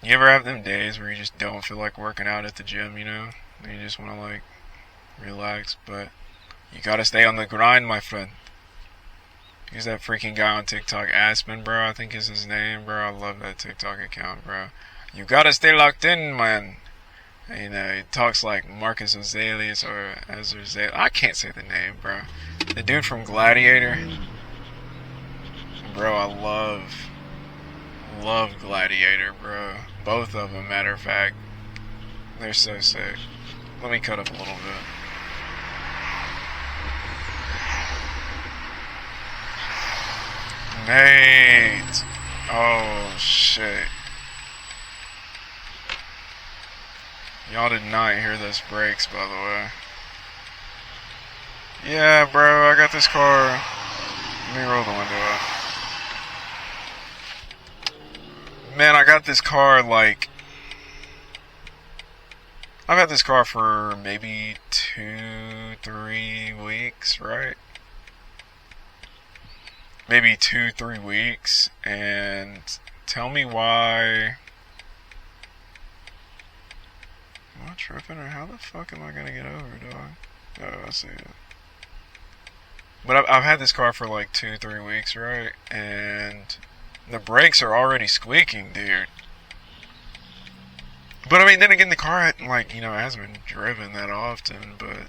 You ever have them days where you just don't feel like working out at the gym, you know? And you just want to, like, relax, but you gotta stay on the grind, my friend. He's that freaking guy on TikTok, Aspen, bro, I think is his name, bro. I love that TikTok account, bro. You gotta stay locked in, man. You know, he talks like Marcus Aurelius or Azrael. I can't say the name, bro. The dude from Gladiator. Bro, I love Gladiator, bro. Both of them, matter of fact. They're so sick. Let me cut up a little bit. Nate! Oh, shit. Y'all did not hear those brakes, by the way. Yeah, bro, I got this car. Let me roll the window up. Man, I got this car, like... I've had this car for maybe 2-3 weeks, right? Maybe 2-3 weeks, and tell me why... Am I tripping, or how the fuck am I gonna get over, dog? Oh, I see it. But I've had this car for like 2-3 weeks, right? And the brakes are already squeaking, dude. But I mean, then again, the car, like, you know, hasn't been driven that often, but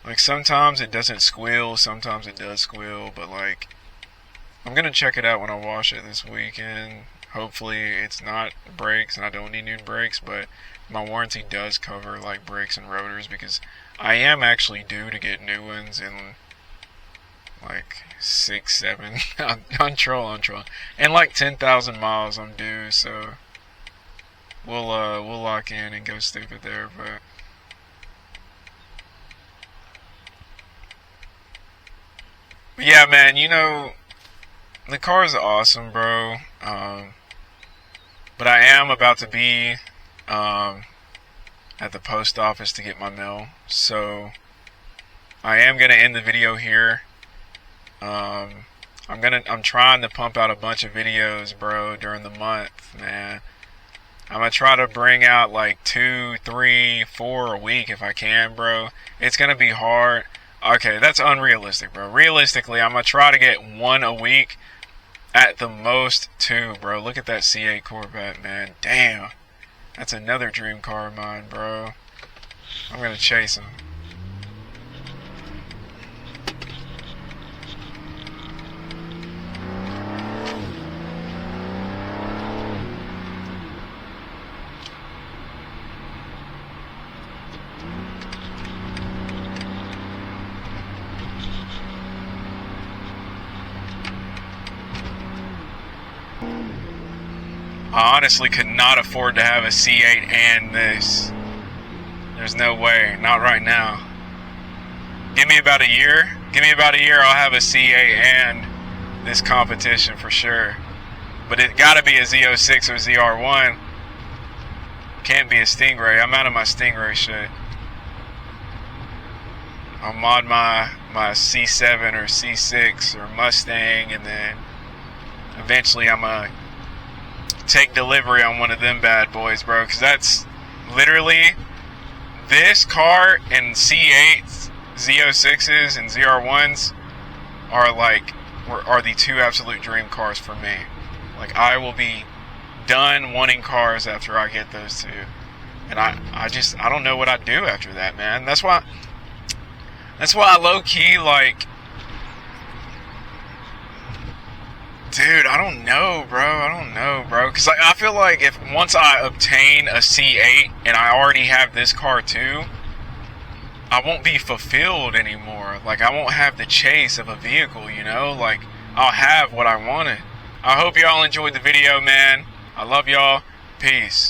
like sometimes it doesn't squeal, sometimes it does squeal, but like I'm gonna check it out when I wash it this weekend. Hopefully it's not brakes and I don't need new brakes, but my warranty does cover like brakes and rotors because I am actually due to get new ones in like 6-7 on troll and like 10,000 miles I'm due, so we'll lock in and go stupid there. But yeah, man, you know, the car is awesome, bro. But I am about to be at the post office to get my mail, so I am gonna end the video here. I'm trying to pump out a bunch of videos, bro, during the month, man. I'm gonna try to bring out like 2, 3, 4 a week if I can, bro. It's gonna be hard. Okay, that's unrealistic, bro. Realistically, I'm gonna try to get 1 a week. At the most 2, bro. Look at that C8 Corvette, man. Damn. That's another dream car of mine, bro. I'm gonna chase him. I honestly could not afford to have a C8 and this. There's no way. Not right now. Give me about a year. Give me about a year, I'll have a C8 and this competition for sure. But it gotta be a Z06 or ZR1. Can't be a Stingray. I'm out of my Stingray shit. I'll mod my C7 or C6 or Mustang, and then eventually I'm gonna take delivery on one of them bad boys, bro, because that's literally this car and C8s, Z06s and ZR1s are the 2 absolute dream cars for me. Like, I will be done wanting cars after I get those 2, and I don't know what I'd do after that, man. That's why I low-key, like, dude, I don't know, bro. Because I feel like if once I obtain a C8 and I already have this car too, I won't be fulfilled anymore. Like, I won't have the chase of a vehicle, you know? Like, I'll have what I wanted. I hope y'all enjoyed the video, man. I love y'all. Peace.